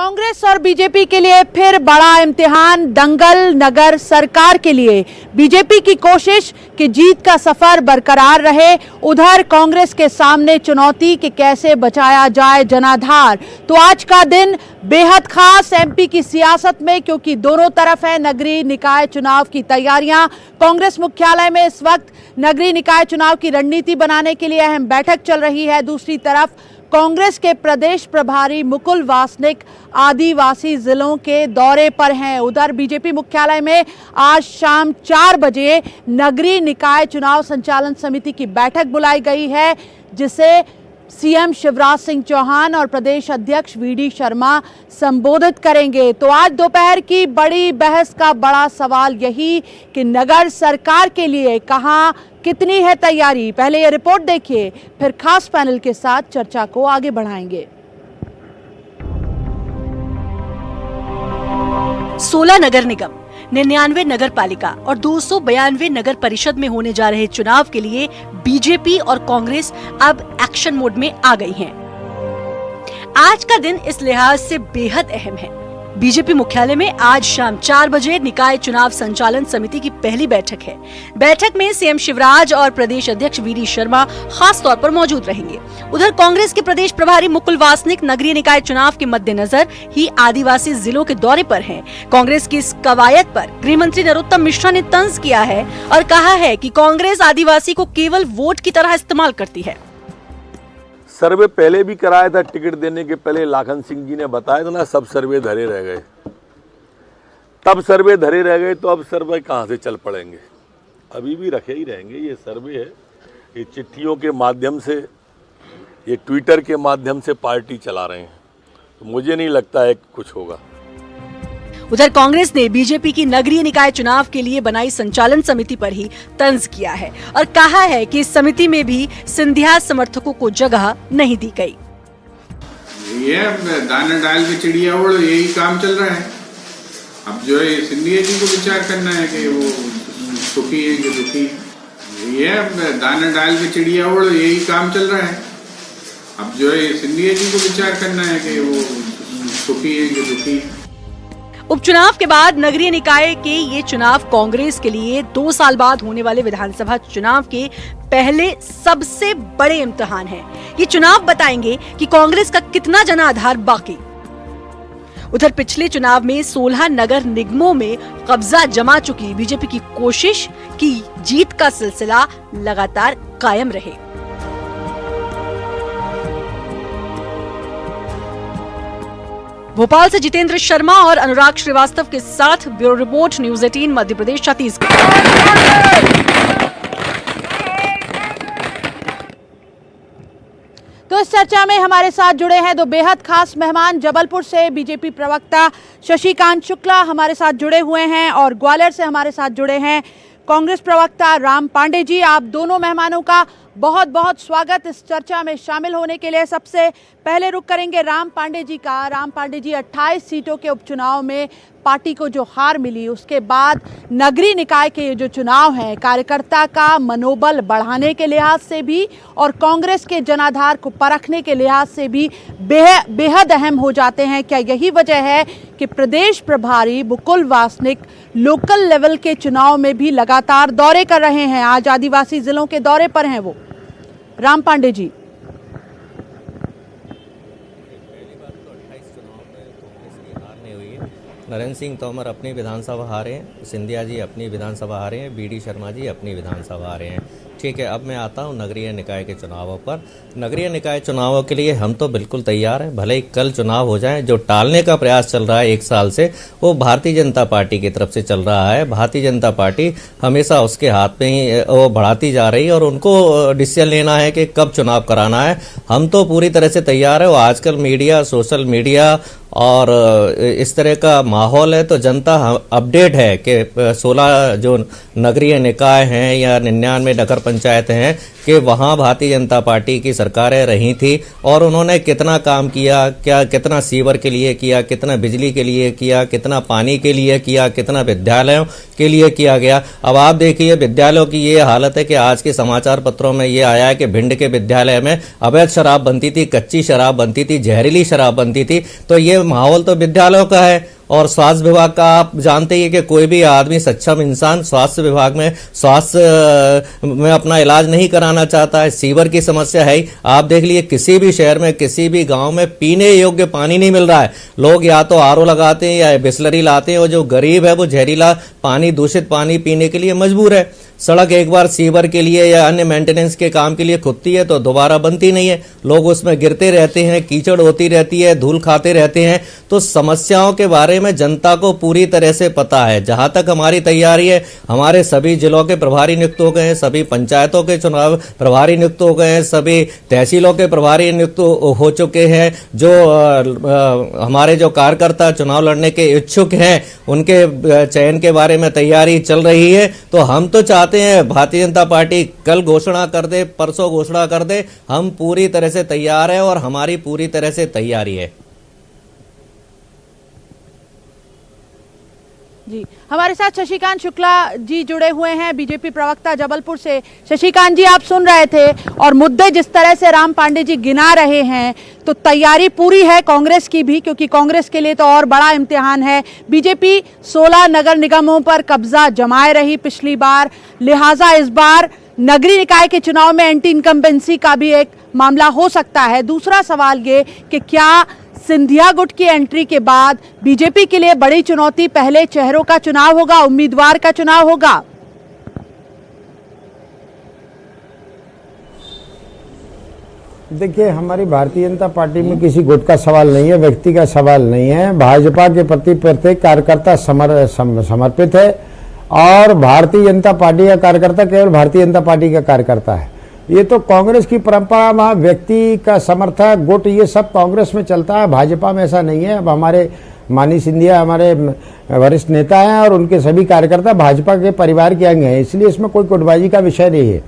कांग्रेस और बीजेपी के लिए फिर बड़ा इम्तिहान दंगल नगर सरकार के लिए बीजेपी की कोशिश कि जीत का सफर बरकरार रहे। उधर कांग्रेस के सामने चुनौती कि कैसे बचाया जाए जनाधार। तो आज का दिन बेहद खास एमपी की सियासत में, क्योंकि दोनों तरफ है नगरीय निकाय चुनाव की तैयारियां। कांग्रेस मुख्यालय में इस वक्त नगरीय निकाय चुनाव की रणनीति बनाने के लिए अहम बैठक चल रही है। दूसरी तरफ कांग्रेस के प्रदेश प्रभारी मुकुल वासनिक आदिवासी जिलों के दौरे पर हैं। उधर बीजेपी मुख्यालय में आज शाम 4 बजे नगरीय निकाय चुनाव संचालन समिति की बैठक बुलाई गई है, जिसे सीएम शिवराज सिंह चौहान और प्रदेश अध्यक्ष वीडी शर्मा संबोधित करेंगे। तो आज दोपहर की बड़ी बहस का बड़ा सवाल यही कि नगर सरकार के लिए कहां कितनी है तैयारी। पहले ये रिपोर्ट देखिए, फिर खास पैनल के साथ चर्चा को आगे बढ़ाएंगे। 16 नगर निगम, 99 नगर पालिका और 292 नगर परिषद में होने जा रहे चुनाव के लिए बीजेपी और कांग्रेस अब एक्शन मोड में आ गई हैं। आज का दिन इस लिहाज से बेहद अहम है। बीजेपी मुख्यालय में आज शाम 4 बजे निकाय चुनाव संचालन समिति की पहली बैठक है। बैठक में सीएम शिवराज और प्रदेश अध्यक्ष वीडी शर्मा खास तौर पर मौजूद रहेंगे। उधर कांग्रेस के प्रदेश प्रभारी मुकुल वासनिक नगरीय निकाय चुनाव के मद्देनजर ही आदिवासी जिलों के दौरे पर हैं। कांग्रेस की इस कवायद पर गृह मंत्री नरोत्तम मिश्रा ने तंज किया है और कहा है कि कांग्रेस आदिवासी को केवल वोट की तरह इस्तेमाल करती है। सर्वे पहले भी कराया था, टिकट देने के पहले लाखन सिंह जी ने बताया था ना, सब सर्वे धरे रह गए। तब सर्वे धरे रह गए तो अब सर्वे कहाँ से चल पड़ेंगे। अभी भी रखे ही रहेंगे। ये सर्वे है, ये चिट्ठियों के माध्यम से, ये ट्विटर के माध्यम से पार्टी चला रहे हैं। तो मुझे नहीं लगता है कुछ होगा। उधर कांग्रेस ने बीजेपी की नगरीय निकाय चुनाव के लिए बनाई संचालन समिति पर ही तंज किया है और कहा है कि इस समिति में भी सिंधिया समर्थकों को जगह नहीं दी गई। ये दाना डाल के चिड़िया उड़, यही काम चल रहा है। अब जो है सिंधिया जी को विचार करना है कि वो सुखी है कि दुखी। ये दाना डाल के चिड़िया उड़, यही काम चल रहा है। अब जो है सिंधिया जी को विचार करना है कि वो सुखी है कि दुखी। उपचुनाव के बाद नगरीय निकाय के ये चुनाव कांग्रेस के लिए 2 साल बाद होने वाले विधानसभा चुनाव के पहले सबसे बड़े इम्तिहान है। ये चुनाव बताएंगे कि कांग्रेस का कितना जनाधार बाकी। उधर पिछले चुनाव में 16 नगर निगमों में कब्जा जमा चुकी बीजेपी की कोशिश की जीत का सिलसिला लगातार कायम रहे। भोपाल से जितेंद्र शर्मा और अनुराग श्रीवास्तव के साथ bureau report, news 18 Madhya Pradesh Chhattisgarh. तो इस चर्चा में हमारे साथ जुड़े हैं दो बेहद खास मेहमान। जबलपुर से बीजेपी प्रवक्ता शशिकांत शुक्ला हमारे साथ जुड़े हुए हैं और ग्वालियर से हमारे साथ जुड़े हैं कांग्रेस प्रवक्ता राम पांडे जी। आप दोनों मेहमानों का बहुत बहुत स्वागत इस चर्चा में शामिल होने के लिए। सबसे पहले रुख करेंगे राम पांडे जी का। राम पांडे जी, 28 सीटों के उपचुनाव में पार्टी को जो हार मिली, उसके बाद नगरीय निकाय के ये जो चुनाव हैं, कार्यकर्ता का मनोबल बढ़ाने के लिहाज से भी और कांग्रेस के जनाधार को परखने के लिहाज से भी बेहद अहम हो जाते हैं। क्या यही वजह है कि प्रदेश प्रभारी मुकुल वासनिक लोकल लेवल के चुनाव में भी लगातार दौरे कर रहे हैं? आज आदिवासी जिलों के दौरे पर हैं वो। राम पांडे जी, नरेंद्र सिंह तोमर अपनी विधानसभा हारे हैं, सिंधिया जी अपनी विधानसभा हारे हैं, बीडी शर्मा जी अपनी विधानसभा हारे हैं। ठीक है, अब मैं आता हूँ नगरीय निकाय के चुनावों पर। नगरीय निकाय चुनावों के लिए हम तो बिल्कुल तैयार हैं, भले ही कल चुनाव हो जाए। जो टालने का प्रयास चल रहा है 1 साल से, वो भारतीय जनता पार्टी की तरफ से चल रहा है। भारतीय जनता पार्टी हमेशा उसके हाथ में ही वो बढ़ाती जा रही है और उनको डिसीजन लेना है कि कब चुनाव कराना है। हम तो पूरी तरह से तैयार है। वो आजकल मीडिया, सोशल मीडिया और इस तरह का माहौल है, तो जनता अपडेट है कि 16 जो नगरीय निकाय हैं या 99 नगर पंचायत हैं कि वहाँ भारतीय जनता पार्टी की सरकारें रही थी और उन्होंने कितना काम किया, क्या कितना सीवर के लिए किया, कितना बिजली के लिए किया, कितना पानी के लिए किया, कितना विद्यालयों के लिए किया गया। अब आप देखिए विद्यालयों की ये हालत है कि आज के समाचार पत्रों में ये आया है कि भिंड के विद्यालय में अवैध शराब बनती थी, कच्ची शराब बनती थी, जहरीली शराब बनती थी। तो ये में माहौल तो विद्यालयों का है और स्वास्थ्य विभाग का आप जानते ही है कि कोई भी आदमी सक्षम इंसान स्वास्थ्य विभाग में स्वास्थ्य में अपना इलाज नहीं कराना चाहता है। सीवर की समस्या है ही। आप देख लीजिए किसी भी शहर में किसी भी गांव में पीने योग्य पानी नहीं मिल रहा है। लोग या तो आरओ लगाते हैं या बिस्लरी लाते हैं और जो गरीब है वो जहरीला पानी, दूषित पानी पीने के लिए मजबूर है। सड़क एक बार सीवर के लिए या अन्य मेंटेनेंस के काम के लिए खुदती है तो दोबारा बनती नहीं है। लोग उसमें गिरते रहते हैं, कीचड़ होती रहती है, धूल खाते रहते हैं। तो समस्याओं के बारे में जनता को पूरी तरह से पता है। जहां तक हमारी तैयारी है, हमारे सभी जिलों के प्रभारी नियुक्त हो गए हैं, सभी पंचायतों के चुनाव प्रभारी नियुक्त हो गए हैं, सभी तहसीलों के प्रभारी नियुक्त हो चुके हैं। जो हमारे जो कार्यकर्ता चुनाव लड़ने के इच्छुक हैं उनके चयन के बारे में तैयारी चल रही है। तो हम तो चाहते हैं भारतीय जनता पार्टी कल घोषणा कर दे, परसों घोषणा कर दे, हम पूरी तरह से तैयार है और हमारी पूरी तरह से तैयारी है। जी, हमारे साथ शशिकांत शुक्ला जी जुड़े हुए हैं, बीजेपी प्रवक्ता जबलपुर से। शशिकांत जी, आप सुन रहे थे और मुद्दे जिस तरह से राम पांडे जी गिना रहे हैं, तो तैयारी पूरी है कांग्रेस की भी, क्योंकि कांग्रेस के लिए तो और बड़ा इम्तिहान है। बीजेपी 16 नगर निगमों पर कब्जा जमाए रही पिछली बार, लिहाजा इस बार नगरीय निकाय के चुनाव में एंटी इनकम्बेंसी का भी एक मामला हो सकता है। दूसरा सवाल ये कि क्या सिंधिया गुट की एंट्री के बाद बीजेपी के लिए बड़ी चुनौती पहले चेहरों का चुनाव होगा, उम्मीदवार का चुनाव होगा? देखिए, हमारी भारतीय जनता पार्टी में किसी गुट का सवाल नहीं है, व्यक्ति का सवाल नहीं है। भाजपा के प्रति प्रत्येक कार्यकर्ता समर्पित है और भारतीय जनता पार्टी का कार्यकर्ता केवल भारतीय जनता पार्टी का कार्यकर्ता है। ये तो कांग्रेस की परंपरा, वहाँ व्यक्ति का समर्थक गुट ये सब कांग्रेस में चलता है, भाजपा में ऐसा नहीं है। अब हमारे मानी सिंधिया हमारे वरिष्ठ नेता हैं और उनके सभी कार्यकर्ता भाजपा के परिवार के अंग हैं, इसलिए इसमें कोई गुटबाजी का विषय नहीं है।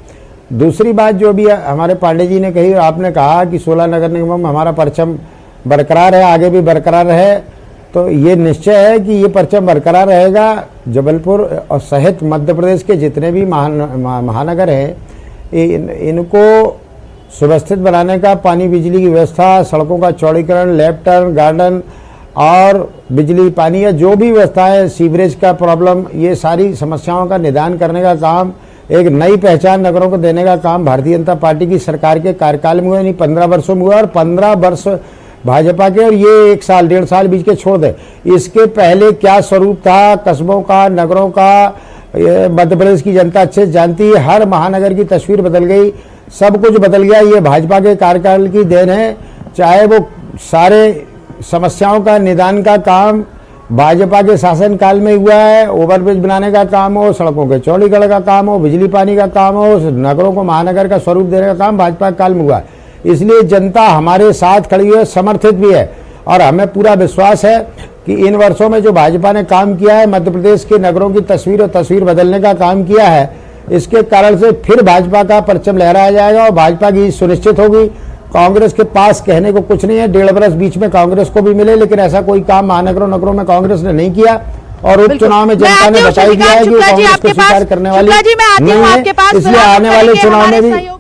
दूसरी बात जो भी हमारे पांडे जी ने कही और आपने कहा कि 16 नगर निगमों में हमारा परचम बरकरार है, आगे भी बरकरार है, तो ये निश्चय है कि ये परचम बरकरार रहेगा। जबलपुर और सहित मध्य प्रदेश के जितने भी महानगर हैं, इनको सुव्यवस्थित बनाने का, पानी बिजली की व्यवस्था, सड़कों का चौड़ीकरण, लेफ्ट टर्न, गार्डन और बिजली पानी या जो भी व्यवस्था है, सीवरेज का प्रॉब्लम, ये सारी समस्याओं का निदान करने का काम, एक नई पहचान नगरों को देने का काम भारतीय जनता पार्टी की सरकार के कार्यकाल में हुआ, नहीं 15 वर्षों में हुआ। और 15 वर्ष भाजपा के और ये 1 साल 1.5 साल बीच के छोड़ दे, इसके पहले क्या स्वरूप था कस्बों का, नगरों का, मध्य प्रदेश की जनता अच्छे जानती है। हर महानगर की तस्वीर बदल गई, सब कुछ बदल गया। ये भाजपा के कार्यकाल की देन है। चाहे वो सारे समस्याओं का निदान का काम भाजपा के शासनकाल में हुआ है, ओवरब्रिज बनाने का काम हो, सड़कों के चौड़ीकरण का काम हो, बिजली पानी का काम हो, नगरों को महानगर का स्वरूप देने का काम भाजपा के काल में हुआ है। इसलिए जनता हमारे साथ खड़ी है, समर्थित भी है और हमें पूरा विश्वास है कि इन वर्षों में जो भाजपा ने काम किया है, मध्य प्रदेश के नगरों की तस्वीर और तस्वीर बदलने का काम किया है, इसके कारण से फिर भाजपा का परचम लहराया जाएगा और भाजपा की सुनिश्चित होगी। कांग्रेस के पास कहने को कुछ नहीं है। 1.5 बरस बीच में कांग्रेस को भी मिले, लेकिन ऐसा कोई काम महानगरों नगरों में कांग्रेस ने नहीं किया और उपचुनाव में जनता ने बताई दिया है कि कांग्रेस को स्वीकार करने वाली नहीं है। इसलिए आने वाले चुनाव में भी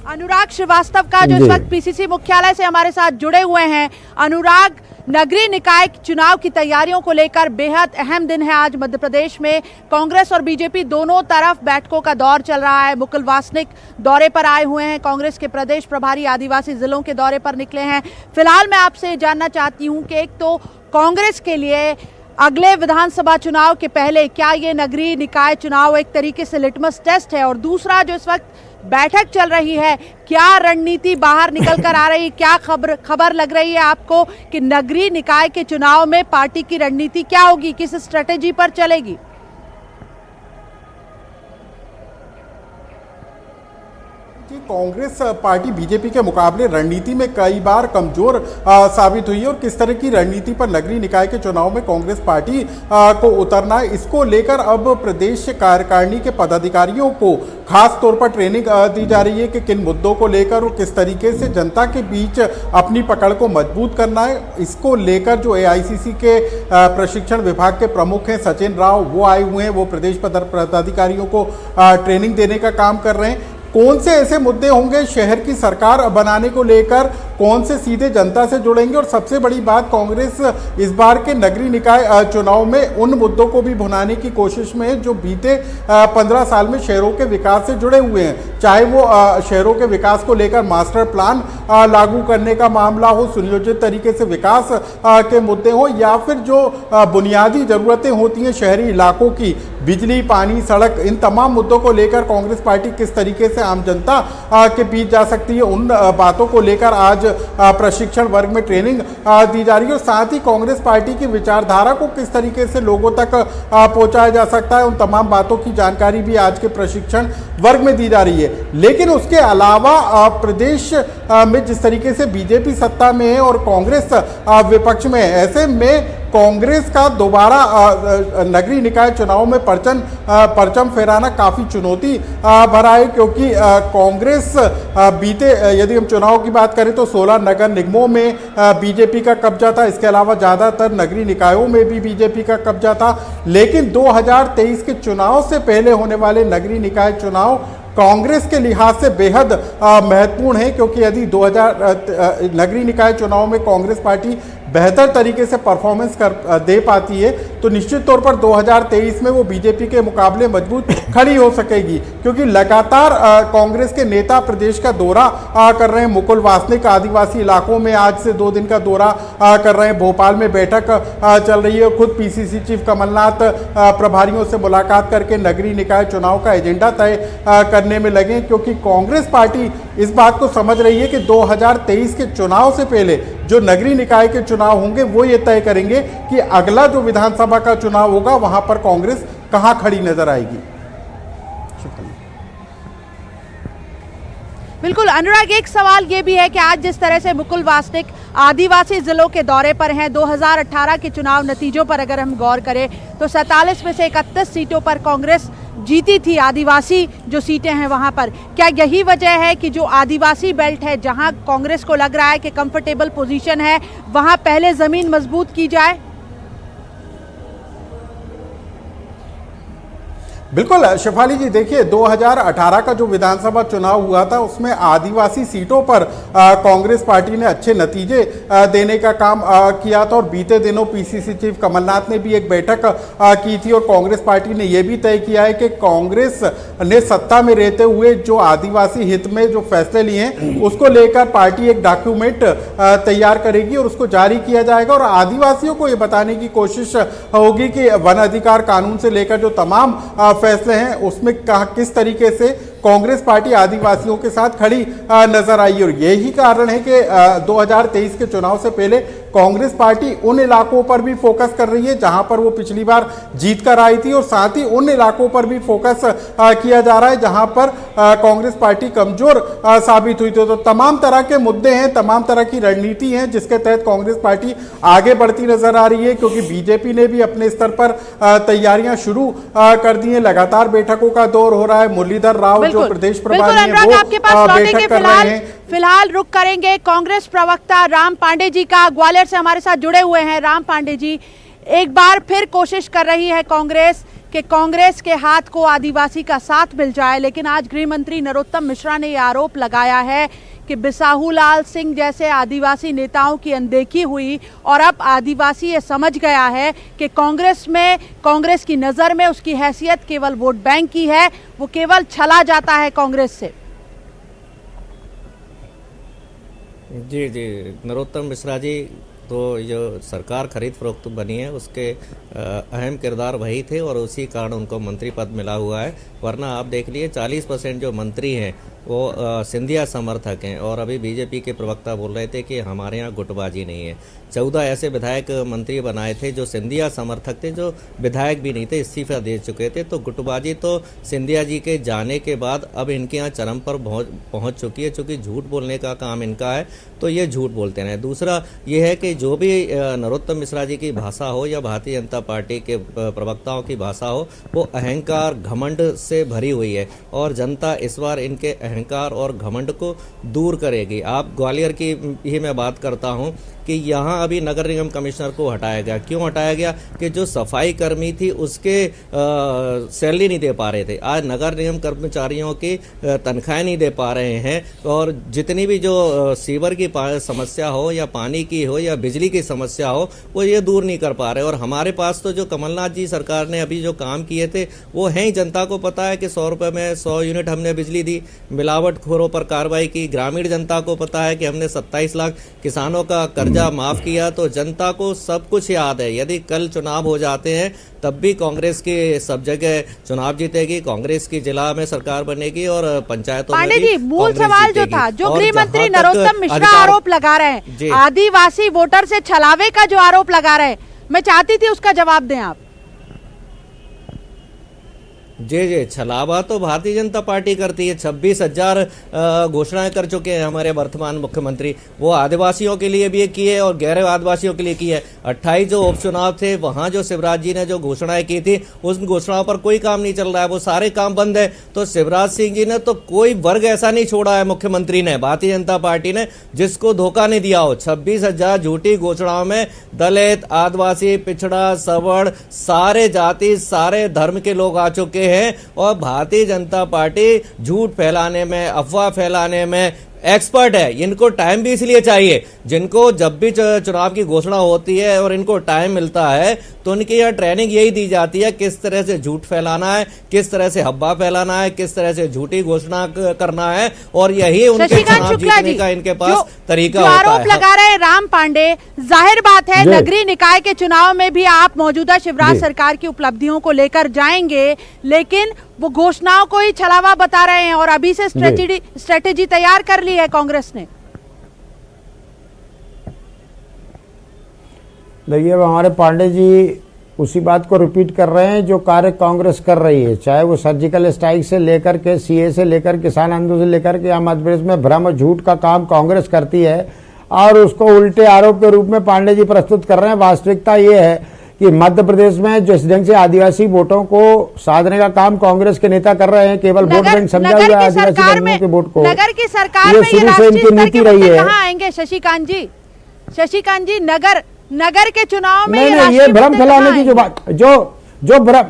अनुराग श्रीवास्तव का जो इस वक्त पीसीसी मुख्यालय से हमारे साथ जुड़े हुए हैं। अनुराग, नगरीय निकाय चुनाव की तैयारियों को लेकर बेहद अहम दिन है आज मध्य प्रदेश में। कांग्रेस और बीजेपी दोनों तरफ बैठकों का दौर चल रहा है। मुकुल वासनिक दौरे पर आए हुए हैं, कांग्रेस के प्रदेश प्रभारी आदिवासी जिलों के दौरे पर निकले हैं। फिलहाल मैं आपसे जानना चाहती हूं कि एक तो कांग्रेस के लिए अगले विधानसभा चुनाव के पहले क्या ये नगरीय निकाय चुनाव एक तरीके से लिटमस टेस्ट है, और दूसरा जो इस वक्त बैठक चल रही है, क्या रणनीति बाहर निकल कर आ रही है, क्या खबर लग रही है आपको कि नगरीय निकाय के चुनाव में पार्टी की रणनीति क्या होगी, किस स्ट्रेटेजी पर चलेगी? कांग्रेस पार्टी बीजेपी के मुकाबले रणनीति में कई बार कमजोर साबित हुई है और किस तरह की रणनीति पर नगरीय निकाय के चुनाव में कांग्रेस पार्टी को उतरना है, इसको लेकर अब प्रदेश कार्यकारिणी के पदाधिकारियों को खास तौर पर ट्रेनिंग दी जा रही है कि किन मुद्दों को लेकर और किस तरीके से जनता के बीच अपनी पकड़ को मजबूत करना है। इसको लेकर जो एआईसीसी के प्रशिक्षण विभाग के प्रमुख हैं सचिन राव, वो आए हुए हैं, वो प्रदेश पदाधिकारियों को ट्रेनिंग देने का काम कर रहे हैं। कौन से ऐसे मुद्दे होंगे शहर की सरकार बनाने को लेकर कौन से सीधे जनता से जुड़ेंगे। और सबसे बड़ी बात, कांग्रेस इस बार के नगरीय निकाय चुनाव में उन मुद्दों को भी भुनाने की कोशिश में है जो बीते 15 साल में शहरों के विकास से जुड़े हुए हैं, चाहे वो शहरों के विकास को लेकर मास्टर प्लान लागू करने का मामला हो, सुनियोजित तरीके से विकास के मुद्दे हो, या फिर जो बुनियादी जरूरतें होती हैं शहरी इलाकों की, बिजली, पानी, सड़क, इन तमाम मुद्दों को लेकर कांग्रेस पार्टी किस तरीके से आम जनता के बीच जा सकती है, उन बातों को लेकर आज प्रशिक्षण वर्ग में ट्रेनिंग दी जा रही है। और साथ ही कांग्रेस पार्टी की विचारधारा को किस तरीके से लोगों तक पहुंचाया जा सकता है, उन तमाम बातों की जानकारी भी आज के प्रशिक्षण वर्ग में दी जा रही है। लेकिन उसके अलावा प्रदेश में जिस तरीके से बीजेपी सत्ता में है और कांग्रेस विपक्ष में है, ऐसे में कांग्रेस का दोबारा नगरीय निकाय चुनाव में परचम फहराना काफी चुनौती भरा है, क्योंकि कांग्रेस बीते, यदि हम चुनाव की बात करें तो 16 नगर निगमों में बीजेपी का कब्जा था, इसके अलावा ज्यादातर नगरीय निकायों में भी बीजेपी का कब्जा था। लेकिन 2023 के चुनाव से पहले होने वाले नगरीय निकाय चुनाव कांग्रेस के लिहाज से बेहद महत्वपूर्ण है, क्योंकि यदि 2000 नगरीय निकाय चुनाव में कांग्रेस पार्टी बेहतर तरीके से परफॉर्मेंस दे पाती है तो निश्चित तौर पर 2023 में वो बीजेपी के मुकाबले मजबूत खड़ी हो सकेगी, क्योंकि लगातार कांग्रेस के नेता प्रदेश का दौरा कर रहे हैं। मुकुल वासनिक आदिवासी इलाकों में आज से 2 दिन का दौरा कर रहे हैं, भोपाल में बैठक चल रही है, खुद पीसीसी चीफ कमलनाथ प्रभारियों से मुलाकात करके नगरीय निकाय चुनाव का एजेंडा तय करने में लगे, क्योंकि कांग्रेस पार्टी इस बात को समझ रही है कि 2023 के चुनाव से पहले जो नगरीय निकाय के चुनाव होंगे वो ये तय करेंगे कि अगला जो विधानसभा का चुनाव होगा वहां पर कांग्रेस कहां खड़ी नजर आएगी। बिल्कुल अनुराग, एक सवाल ये भी है कि आज जिस तरह से मुकुल वासनिक आदिवासी जिलों के दौरे पर हैं, 2018 के चुनाव नतीजों पर अगर हम गौर करें तो 47 में से 31 सीटों पर कांग्रेस जीती थी, आदिवासी जो सीटें हैं वहां पर। क्या यही वजह है कि जो आदिवासी बेल्ट है जहां कांग्रेस को लग रहा है कि कंफर्टेबल पोजीशन है, वहां पहले जमीन मजबूत की जाए? बिल्कुल शेफाली जी, देखिए 2018 का जो विधानसभा चुनाव हुआ था उसमें आदिवासी सीटों पर कांग्रेस पार्टी ने अच्छे नतीजे देने का काम किया था, और बीते दिनों पीसीसी चीफ कमलनाथ ने भी एक बैठक की थी और कांग्रेस पार्टी ने यह भी तय किया है कि कांग्रेस ने सत्ता में रहते हुए जो आदिवासी हित में जो फैसले लिए हैं उसको लेकर पार्टी एक डॉक्यूमेंट तैयार करेगी और उसको जारी किया जाएगा, और आदिवासियों को ये बताने की कोशिश होगी कि वन अधिकार कानून से लेकर जो तमाम फैसले हैं उसमें किस तरीके से कांग्रेस पार्टी आदिवासियों के साथ खड़ी नजर आई। और यही कारण है कि 2023 के चुनाव से पहले कांग्रेस पार्टी उन इलाकों पर भी फोकस कर रही है जहां पर वो पिछली बार जीत कर आई थी, और साथ ही उन इलाकों पर भी फोकस किया जा रहा है जहां पर कांग्रेस पार्टी कमजोर साबित हुई थी। तो तमाम तरह के मुद्दे हैं, तमाम तरह की रणनीति है जिसके तहत कांग्रेस पार्टी आगे बढ़ती नजर आ रही है, क्योंकि बीजेपी ने भी अपने स्तर पर तैयारियां शुरू कर दी है। लगातार बैठकों का दौर हो रहा है, मुरलीधर राव जो प्रदेश प्रभारी हैं वो आपके पास बैठक कर रहे हैं। फिलहाल रुक करेंगे कांग्रेस प्रवक्ता राम पांडे जी का, ग्वालियर से हमारे साथ जुड़े हुए हैं। राम पांडे जी, एक बार फिर कोशिश कर रही है कांग्रेस कि कांग्रेस के हाथ को आदिवासी का साथ मिल जाए, लेकिन आज गृह मंत्री नरोत्तम मिश्रा ने यह आरोप लगाया है कि बिसाहूलाल सिंह जैसे आदिवासी नेताओं की अनदेखी हुई और अब आदिवासी ये समझ गया है कि कांग्रेस की नज़र में उसकी हैसियत केवल वोट बैंक की है, वो केवल छला जाता है कांग्रेस से। जी जी, नरोत्तम मिश्रा जी तो जो सरकार खरीद फरोख्त बनी है उसके अहम किरदार वही थे और उसी कारण उनको मंत्री पद मिला हुआ है, वरना आप देख लिए 40% जो मंत्री हैं वो सिंधिया समर्थक हैं। और अभी बीजेपी के प्रवक्ता बोल रहे थे कि हमारे यहाँ गुटबाजी नहीं है। 14 ऐसे विधायक मंत्री बनाए थे जो सिंधिया समर्थक थे, जो विधायक भी नहीं थे, इस्तीफा दे चुके थे। तो गुटबाजी तो सिंधिया जी के जाने के बाद अब इनके यहाँ चरम पर पहुँच चुकी है, चूँकि झूठ बोलने का काम इनका है तो ये झूठ बोलते हैं। दूसरा ये है कि जो भी नरोत्तम मिश्रा जी की भाषा हो या भारतीय जनता पार्टी के प्रवक्ताओं की भाषा हो, वो अहंकार घमंड से भरी हुई है और जनता इस बार इनके अहंकार और घमंड को दूर करेगी। आप ग्वालियर की ही मैं बात करता हूं कि यहाँ अभी नगर निगम कमिश्नर को हटाया गया। क्यों हटाया गया? कि जो सफाई कर्मी थी उसके सैलरी नहीं दे पा रहे थे। आज नगर निगम कर्मचारियों की तनख्वाहें नहीं दे पा रहे हैं, और जितनी भी जो सीवर की समस्या हो या पानी की हो या बिजली की समस्या हो, वो ये दूर नहीं कर पा रहे। और हमारे पास तो जो कमलनाथ जी सरकार ने अभी जो काम किए थे वो हैं ही। जनता को पता है कि 100 रुपये में 100 यूनिट हमने बिजली दी, मिलावटखोरों पर कार्रवाई की। ग्रामीण जनता को पता है कि हमने 27 लाख किसानों का कर्जा माफ किया। तो जनता को सब कुछ याद है। यदि कल चुनाव हो जाते हैं तब भी कांग्रेस की सब जगह चुनाव जीतेगी, कांग्रेस की जिला में सरकार बनेगी और पंचायतों में भी पांडे जी, मूल कांग्रेस सवाल जो जीतेगी। था, जो और गृह मंत्री जहां तक नरोत्तम मिश्रा अधिकार- आरोप लगा रहे जी। हैं, आदिवासी वोटर से छलावे का जो आरोप लगा रहे हैं, मैं चाहती थी उसका जवाब दें आप। जी, छलावा तो भारतीय जनता पार्टी करती है। 26,000 घोषणाएं कर चुके हैं हमारे वर्तमान मुख्यमंत्री। वो आदिवासियों के लिए भी किए और गैर आदिवासियों के लिए किए। 28 जो उपचुनाव थे वहां जो शिवराज जी ने जो घोषणाएं की थी, उस घोषणाओं पर कोई काम नहीं चल रहा है, वो सारे काम बंद है। तो शिवराज सिंह जी ने तो कोई वर्ग ऐसा नहीं छोड़ा है मुख्यमंत्री ने, भारतीय जनता पार्टी ने, जिसको धोखा नहीं दिया हो। 26,000 झूठी घोषणाओं में दलित, आदिवासी, पिछड़ा, सवर्ण, सारे जाति, सारे धर्म के लोग आ चुके हैं। और भारतीय जनता पार्टी झूठ फैलाने में, अफवाह फैलाने में एक्सपर्ट है। इनको टाइम भी इसलिए चाहिए, जिनको जब भी चुनाव की घोषणा होती है और इनको टाइम मिलता है तो उनकी यह ट्रेनिंग यही दी जाती है, किस तरह से झूठ फैलाना है, किस तरह से हब्बा फैलाना है, किस तरह से झूठी घोषणा करना है। और यही उनके चुनाव जीतने का इनके पास तरीका होता है। आरोप लगा रहे राम पांडे, जाहिर बात है नगरीय निकाय के चुनाव में भी आप मौजूदा शिवराज सरकार की उपलब्धियों को लेकर जाएंगे, लेकिन वो घोषणाओं को ही छलावा बता रहे हैं और अभी से स्ट्रेटेजी तैयार कर ली है कांग्रेस ने। देखिए, अब हमारे पांडे जी उसी बात को रिपीट कर रहे हैं जो कार्य कांग्रेस कर रही है, चाहे वो सर्जिकल स्ट्राइक से लेकर के सीए से लेकर किसान आंदोलन से लेकर के मध्य प्रदेश में भ्रम और झूठ का काम कांग्रेस करती है और उसको उल्टे आरोप के रूप में पांडे जी प्रस्तुत कर रहे हैं। वास्तविकता ये है कि मध्य प्रदेश में जिस ढंग से आदिवासी वोटों को साधने का काम कांग्रेस के नेता कर रहे हैं, केवल वोट बैंक समझा हुआ है आदिवासी बंधुओं के वोट को, नगर की सरकार ये में शुरू से इनकी नीति रही है। कहाँ आएंगे शशिकांत जी? शशिकांत जी, नगर के चुनाव में नहीं, ये भ्रम फैलाने की जो बात, जो भ्रम,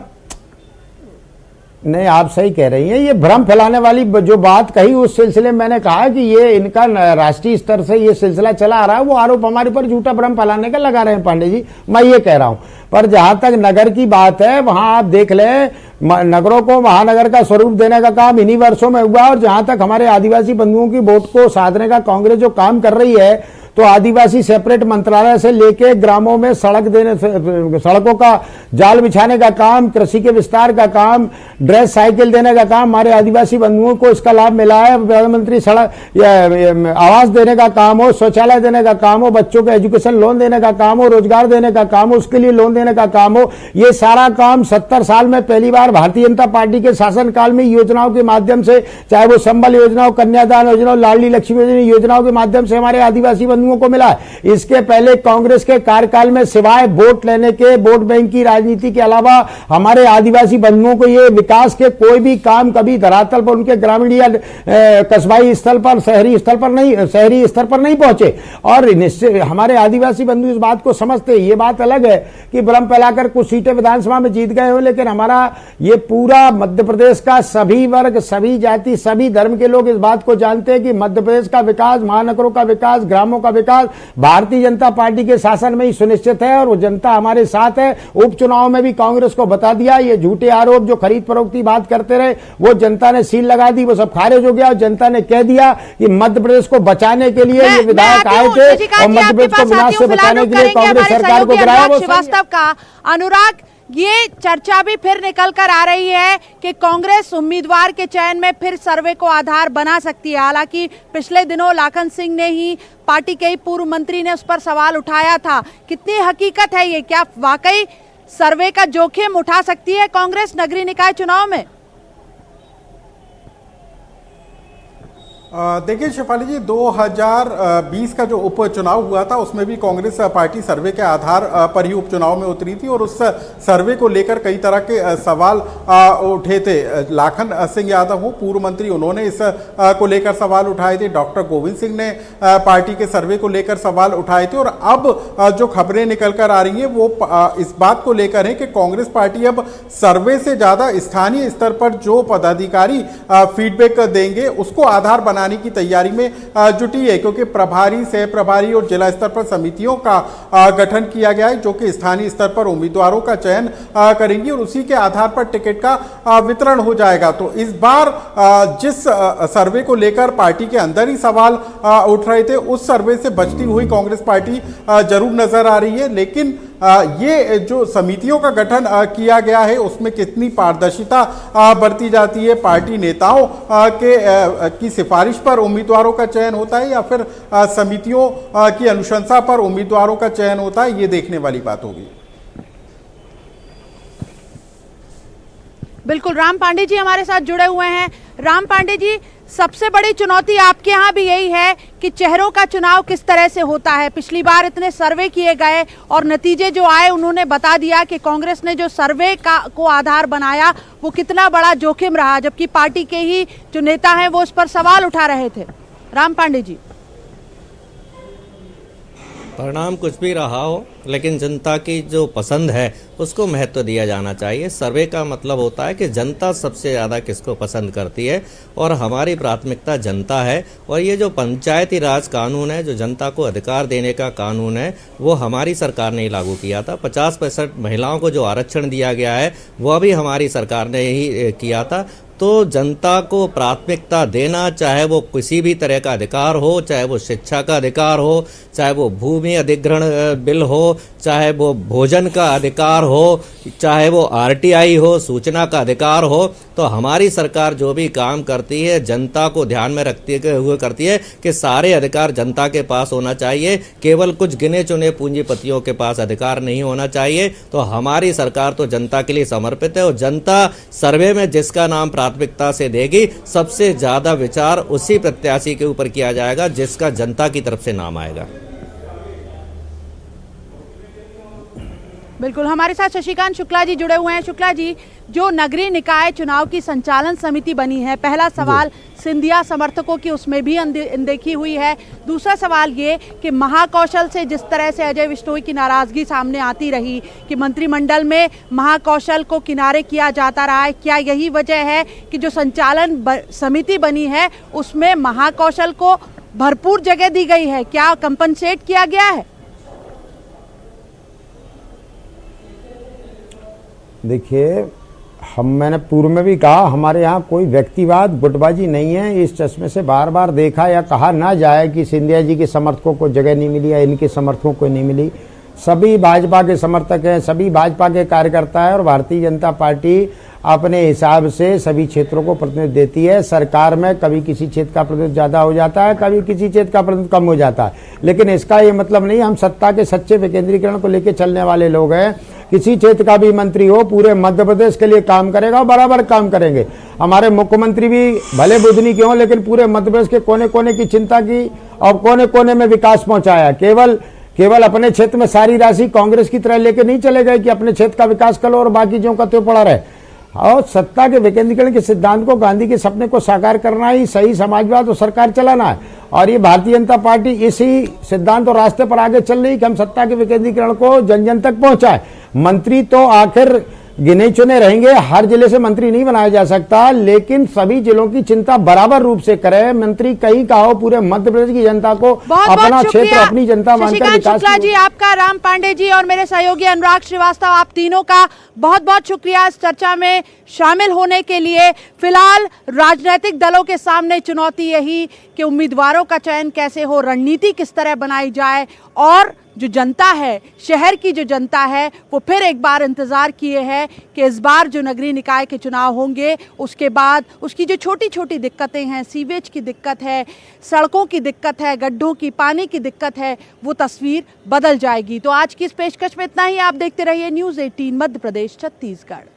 नहीं, आप सही कह रही हैं, ये भ्रम फैलाने वाली जो बात कही उस सिलसिले में मैंने कहा कि ये इनका राष्ट्रीय स्तर से ये सिलसिला चला आ रहा है। वो आरोप हमारे पर झूठा भ्रम फैलाने का लगा रहे हैं पांडे जी, मैं ये कह रहा हूं। पर जहां तक नगर की बात है, वहां आप देख लें, नगरों को महानगर का स्वरूप देने का काम इन्हीं वर्षों में हुआ। और जहां तक हमारे आदिवासी बंधुओं की वोट को साधने का कांग्रेस जो काम कर रही है, तो आदिवासी सेपरेट मंत्रालय से लेके ग्रामों में सड़कों का जाल बिछाने का काम, कृषि के विस्तार का काम, ड्रेस साइकिल देने का काम, हमारे आदिवासी बंधुओं को इसका लाभ मिला है। प्रधानमंत्री सड़क आवास देने का काम हो, शौचालय देने का काम हो, बच्चों के एजुकेशन लोन देने का काम हो, रोजगार देने का काम हो, उसके लिए लोन देने का काम हो, ये सारा काम 70 साल में पहली बार भारतीय जनता पार्टी के शासनकाल में योजनाओं के माध्यम से, चाहे वो संबल योजना हो, कन्यादान योजना हो, लाडली लक्ष्मी योजनाओं के माध्यम से हमारे आदिवासी को मिला है। इसके पहले कांग्रेस के कार्यकाल में सिवाय वोट लेने के, वोट बैंक की राजनीति के अलावा हमारे आदिवासी बंधुओं को ये विकास के कोई भी काम कभी धरातल पर, उनके ग्रामीण या कस्बाई स्थल पर, शहरी स्तर पर नहीं पहुंचे। और निश्चित हमारे आदिवासी बंधु इस बात को समझते हैं। ये बात अलग है कि भ्रम फैलाकर कुछ सीटें विधानसभा में जीत गए हो, लेकिन हमारा ये पूरा मध्य प्रदेश का सभी वर्ग, सभी जाति, सभी धर्म के लोग इस बात को जानते हैं कि मध्य प्रदेश का विकास, महानगरों का विकास, ग्रामों का विकास भारतीय जनता पार्टी के शासन में ही सुनिश्चित है और वो जनता हमारे साथ है। उपचुनाव में भी कांग्रेस को बता दिया, ये झूठे आरोप जो खरीद फरोख्त की बात करते रहे वो जनता ने सील लगा दी, वो सब खारिज हो गया। और जनता ने कह दिया कि मध्य प्रदेश को बचाने के लिए ये विधायक आए थे और मध्य प्रदेश को विनाश से बचाने के लिए कांग्रेस सरकार को गिराया। वो श्रीवास्तव का अनुराग, ये चर्चा भी फिर निकल कर आ रही है कि कांग्रेस उम्मीदवार के चयन में फिर सर्वे को आधार बना सकती है। हालांकि पिछले दिनों लाखन सिंह ने ही, पार्टी के ही पूर्व मंत्री ने उस पर सवाल उठाया था। कितनी हकीकत है ये? क्या वाकई सर्वे का जोखिम उठा सकती है कांग्रेस नगरीय निकाय चुनाव में? देखिए शेफाली जी, 2020 का जो उपचुनाव हुआ था उसमें भी कांग्रेस पार्टी सर्वे के आधार पर ही उपचुनाव में उतरी थी और उस सर्वे को लेकर कई तरह के सवाल उठे थे। लाखन सिंह यादव हो पूर्व मंत्री, उन्होंने इस को लेकर सवाल उठाए थे। डॉक्टर गोविंद सिंह ने पार्टी के सर्वे को लेकर सवाल उठाए थे और अब जो खबरें निकल कर आ रही हैं वो इस बात को लेकर है कि कांग्रेस पार्टी अब सर्वे से ज्यादा स्थानीय स्तर पर जो पदाधिकारी फीडबैक देंगे उसको आधार बनाने की तैयारी में जुटी है, क्योंकि प्रभारी, सह प्रभारी और जिला स्तर पर समितियों का गठन किया गया है जो कि स्थानीय स्तर पर उम्मीदवारों का चयन करेंगी और उसी के आधार पर टिकट का वितरण हो जाएगा। तो इस बार जिस सर्वे को लेकर पार्टी के अंदर ही सवाल उठ रहे थे उस सर्वे से बचती हुई कांग्रेस पार्टी जरूर नजर आ रही है, लेकिन ये जो समितियों का गठन किया गया है उसमें कितनी पारदर्शिता बरती जाती है, पार्टी नेताओं की सिफारिश पर उम्मीदवारों का चयन होता है या फिर समितियों की अनुशंसा पर उम्मीदवारों का चयन होता है, ये देखने वाली बात होगी। बिल्कुल, राम पांडे जी हमारे साथ जुड़े हुए हैं। राम पांडे जी, सबसे बड़ी चुनौती आपके यहाँ भी यही है कि चेहरों का चुनाव किस तरह से होता है। पिछली बार इतने सर्वे किए गए और नतीजे जो आए उन्होंने बता दिया कि कांग्रेस ने जो सर्वे को आधार बनाया वो कितना बड़ा जोखिम रहा, जबकि पार्टी के ही जो नेता हैं वो इस पर सवाल उठा रहे थे। राम पांडे जी, परिणाम कुछ भी रहा हो लेकिन जनता की जो पसंद है उसको महत्व दिया जाना चाहिए। सर्वे का मतलब होता है कि जनता सबसे ज़्यादा किसको पसंद करती है और हमारी प्राथमिकता जनता है। और ये जो पंचायती राज कानून है, जो जनता को अधिकार देने का कानून है, वो हमारी सरकार ने ही लागू किया था। 50% महिलाओं को जो आरक्षण दिया गया है वह भी हमारी सरकार ने ही किया था। तो जनता को प्राथमिकता देना, चाहे वो किसी भी तरह का अधिकार हो, चाहे वो शिक्षा का अधिकार हो, चाहे वो भूमि अधिग्रहण बिल हो, चाहे वो भोजन का अधिकार हो, चाहे वो आरटीआई हो, सूचना का अधिकार हो, तो हमारी सरकार जो भी काम करती है जनता को ध्यान में रखते हुए करती है कि सारे अधिकार जनता के पास होना चाहिए, केवल कुछ गिने चुने पूंजीपतियों के पास अधिकार नहीं होना चाहिए। तो हमारी सरकार तो जनता के लिए समर्पित है और जनता सर्वे में जिसका नाम प्राथमिकता से देगी, सबसे ज्यादा विचार उसी प्रत्याशी के ऊपर किया जाएगा जिसका जनता की तरफ से नाम आएगा। बिल्कुल, हमारे साथ शशिकांत शुक्ला जी जुड़े हुए हैं। शुक्ला जी, जो नगरीय निकाय चुनाव की संचालन समिति बनी है, पहला सवाल सिंधिया समर्थकों की उसमें भी अनदेखी हुई है। दूसरा सवाल ये कि महाकौशल से जिस तरह से अजय विश्नोई की नाराजगी सामने आती रही कि मंत्रिमंडल में महाकौशल को किनारे किया जाता रहा है, क्या यही वजह है कि जो संचालन समिति बनी है उसमें महाकौशल को भरपूर जगह दी गई है? क्या कंपनसेट किया गया है? देखिए, मैंने पूर्व में भी कहा, हमारे यहाँ कोई व्यक्तिवाद, गुटबाजी नहीं है। इस चश्मे से बार बार देखा या कहा ना जाए कि सिंधिया जी के समर्थकों को जगह नहीं मिली या इनके समर्थकों को नहीं मिली। सभी भाजपा के समर्थक हैं, सभी भाजपा के कार्यकर्ता हैं और भारतीय जनता पार्टी अपने हिसाब से सभी क्षेत्रों को प्रतिनिधित्व देती है। सरकार में कभी किसी क्षेत्र का प्रतिनिधित्व ज़्यादा हो जाता है, कभी किसी क्षेत्र का प्रतिनिधित्व कम हो जाता है, लेकिन इसका ये मतलब नहीं हम सत्ता के सच्चे विकेंद्रीकरण को लेकर चलने वाले लोग हैं। किसी क्षेत्र का भी मंत्री हो पूरे मध्य प्रदेश के लिए काम करेगा और बराबर काम करेंगे। हमारे मुख्यमंत्री भी भले बुधनी के हों लेकिन पूरे मध्य प्रदेश के कोने कोने की चिंता की और कोने कोने में विकास पहुंचाया। केवल अपने क्षेत्र में सारी राशि कांग्रेस की तरह लेके नहीं चले गए कि अपने क्षेत्र का विकास करो और बाकी जो का तो पड़ा रहे। और सत्ता के विकेंद्रीकरण के सिद्धांत को, गांधी के सपने को साकार करना ही सही समाजवाद और सरकार चलाना है। और ये भारतीय जनता पार्टी इसी सिद्धांत और रास्ते पर आगे चल रही कि हम सत्ता के विकेंद्रीकरण को जन जन तक पहुंचाए। मंत्री तो आखिर गिने चुने रहेंगे, हर जिले से मंत्री नहीं बनाया जा सकता, लेकिन सभी जिलों की चिंता बराबर रूप से करें। मंत्री कहीं का हो, पूरे मध्य प्रदेश की जनता को अपना क्षेत्र, अपनी जनता मानकर विकास। शुक्ला जी आपका, राम पांडे जी और मेरे सहयोगी अनुराग श्रीवास्तव, आप तीनों का बहुत बहुत शुक्रिया इस चर्चा में शामिल होने के लिए। फिलहाल राजनीतिक दलों के सामने चुनौती यही कि उम्मीदवारों का चयन कैसे हो, रणनीति किस तरह बनाई जाए और जो जनता है, शहर की जो जनता है, वो फिर एक बार इंतज़ार किए है कि इस बार जो नगरीय निकाय के चुनाव होंगे उसके बाद उसकी जो छोटी छोटी दिक्कतें हैं, सीवेज की दिक्कत है, सड़कों की दिक्कत है, गड्ढों की, पानी की दिक्कत है, वो तस्वीर बदल जाएगी। तो आज की इस पेशकश में इतना ही। आप देखते रहिए न्यूज़ 18 मध्य प्रदेश छत्तीसगढ़।